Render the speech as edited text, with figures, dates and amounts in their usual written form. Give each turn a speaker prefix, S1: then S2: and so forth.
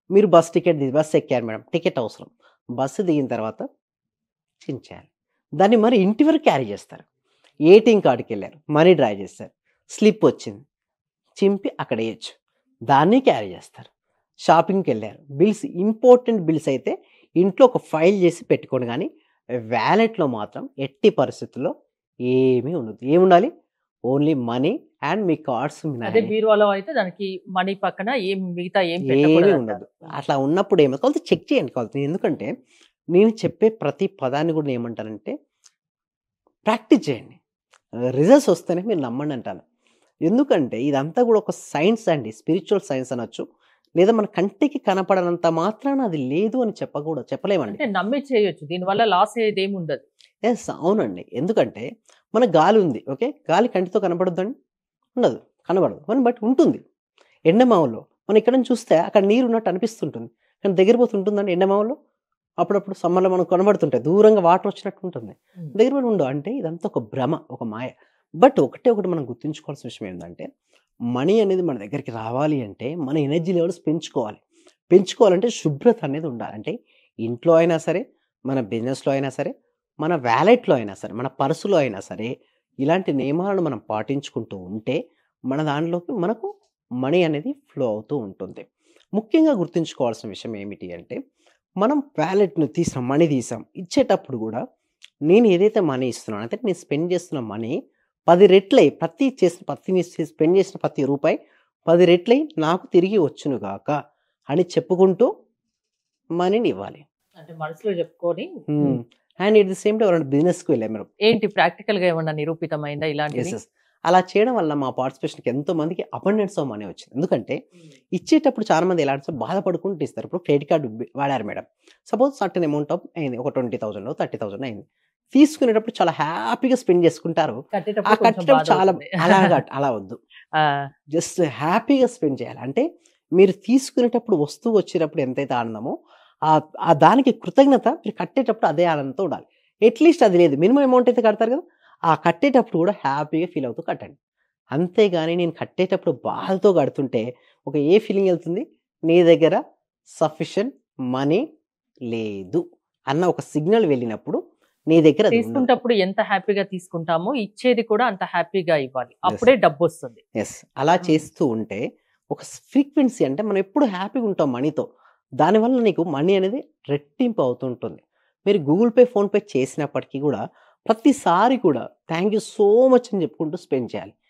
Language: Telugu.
S1: మీరు బస్ ఎక్కారు మేడం. టికెట్ అవసరం. బస్సు దిగిన తర్వాత చించేయాలి. దాన్ని మరి ఇంటి వరకు క్యారీ చేస్తారు. ఏటీఎం కార్డ్‌కెళ్లారు. మనీ డ్రా చేశారు. స్లిప్ వచ్చింది. చింపి అక్కడేయొచ్చు. దాన్ని క్యారీ చేస్తారు. షాపింగ్‌కెళ్లారు. ఇంపార్టెంట్ బిల్స్ అయితే ఇంట్లో ఒక ఫైల్ చేసి పెట్టుకోండి గానీ, వాలెట్‌లో మాత్రం ఎట్టి పరిస్థితుల్లో ఏమీ ఉండదు. ఏముండాలి? Only money and me cards
S2: అదే
S1: మినహాయి
S2: బీరువాలో అయితే దానికి మనీ పక్కన మిగతా ఏం
S1: ఏమీ
S2: పెట్టకూడదంటారు.
S1: ఉండదు. అట్లా ఉన్నప్పుడు కాకపోతే చెక్ చేయండి కాకపోతే. ఎందుకంటే, నేను చెప్పే ప్రతి పదాన్ని కూడా ఏమంటానంటే, ప్రాక్టీస్ చేయండి. రిజల్ట్స్ వస్తేనే మీరు నమ్మండి అంటాను. ఎందుకంటే, ఇదంతా కూడా ఒక సైన్స్ అండి. స్పిరిచ్యువల్ సైన్స్ అనొచ్చు. లేదా మన కంటికి కనపడనంత మాత్రాన అది లేదు అని చెప్పలేమండి.
S2: అంటే నమ్మి చేయొచ్చు. దీనివల్ల లాస్ అయ్యేదేముండదు.
S1: యెస్. అవునండి. ఎందుకంటే, మన గాలి ఉంది. ఓకే. గాలి కంటితో కనపడుద్దండి? ఉండదు. కనబడదు. బట్ ఉంటుంది. ఎండమావులో మనం ఇక్కడ నుంచి చూస్తే అక్కడ నీరున్నట్టు అనిపిస్తుంటుంది. కానీ దగ్గర పోతే ఉంటుందండి ఎండమావులో? అప్పుడప్పుడు సమ్మర్‌లో మనకు కనబడుతుంటాయి. దూరంగా వాటర్ వచ్చినట్టు ఉంటుంది.
S2: హ్మ్.
S1: దగ్గర పోయి ఉండవు. అంటే ఇదంతా ఒక భ్రమ, ఒక మాయ. బట్ ఒకటి మనం గుర్తుంచుకోవాల్సిన విషయం ఏందంటే, మనీ అనేది మన దగ్గరికి రావాలి అంటే, మన ఎనర్జీ లెవెల్స్ పెంచుకోవాలి. పెంచుకోవాలంటే శుభ్రత అనేది ఉండాలి. అంటే ఇంట్లో అయినా సరే, మన బిజినెస్‌లో అయినా సరే, మన వాలెట్‌లో అయినా సరే, మన పర్సులో అయినా సరే, ఇలాంటి నియమాలను మనం పాటించుకుంటూ ఉంటే, మన దాంట్లోకి మనకు మనీ అనేది ఫ్లో అవుతూ ఉంటుంది. ముఖ్యంగా గుర్తుంచుకోవాల్సిన విషయం ఏమిటి అంటే, మనం వాలెట్‌ను తీసాం, మనీ తీసాం. ఇచ్చేటప్పుడు గూడా నేను ఏదైతే మనీ ఇస్తున్నానో, అంటే నేను స్పెండ్ చేస్తున్న మనీ 10 రెట్లై స్పెండ్ చేసిన ప్రతి రూపాయి 10 రెట్లై నాకు తిరిగి వచ్చును గాక అని చెప్పుకుంటూ మనీని ఇవ్వాలి.
S2: అంటే మనసులో చెప్పుకొని
S1: హ్మ్. And at the same time ఎవరైనా బిజినెస్‌కి వెళ్ళారు మీరు.
S2: ఏంటి ప్రాక్టికల్‌గా ఏమన్నా నిరూపితమైందా ఇలాంటివి?
S1: యెస్. అలా చేయడం వల్ల మా పార్టిసిపేషన్‌కి ఎంతో మందికి అబండెన్స్ ఆఫ్ మనీ వచ్చింది. ఎందుకంటే ఇచ్చేటప్పుడు చాలా మంది ఎలా అంటే బాధపడుకుంటూ ఇస్తారు. ఇప్పుడు క్రెడిట్ కార్డ్ వాడారు madam. Suppose certain amount of అయింది. ఒక 20,000 30,000 అయింది. తీసుకునేటప్పుడు చాలా హ్యాపీగా స్పెండ్ చేసుకుంటారు. ఆ
S2: కట్టేటప్పుడు కొంచెం
S1: కట్టేటప్పుడు చాలా
S2: బాధవుతుంది.
S1: అలా వద్దు.
S2: ఆ!
S1: జస్ట్ హ్యాపీగా స్పెండ్ చేయాలి. అంటే మీరు తీసుకునేటప్పుడు వస్తువు వచ్చేటప్పుడు ఎంతైతే ఆనందమో ఆ దానికి కృతజ్ఞత మీరు కట్టేటప్పుడు అదే ఆనందంతో ఉండాలి. అట్‌లీస్ట్ అది లేదు. మినిమమ్ అమౌంట్ అయితే కడతారు కదా! ఆ కట్టేటప్పుడు కూడా హ్యాపీగా ఫీల్ అవుతూ కట్టండి. అంతేగాని నేను కట్టేటప్పుడు బాధతో కడుతుంటే ఏ ఫీలింగ్ ఎళ్తుంది? నీ దగ్గర సఫిషియెంట్ మనీ లేదు అన్న ఒక సిగ్నల్ వెళ్ళినప్పుడు నీ దగ్గర అది ఉండదు.
S2: తీసుకుంటప్పుడు ఎంత హ్యాపీగా తీసుకుంటామో, ఇచ్చేది కూడా అంత హ్యాపీగా ఇవ్వాలి.
S1: యెస్.
S2: అప్పుడే డబ్బొస్తుంది.
S1: యెస్. అలా
S2: హ్మ్.
S1: చేస్తూ ఉంటే ఒక ఫ్రీక్వెన్సీ అంటే మనం ఎప్పుడు హ్యాపీగా ఉంటాం మనీతో. దానివల్ల నీకు మనీ అనేది రెట్టింపు అవుతూ ఉంటుంది. మీరు గూగుల్ పే, ఫోన్‌పే చేసినప్పటికీ కూడా ప్రతిసారి కూడా థాంక్ యూ సో మచ్ అని చెప్పుకుంటూ స్పెండ్ చేయాలి.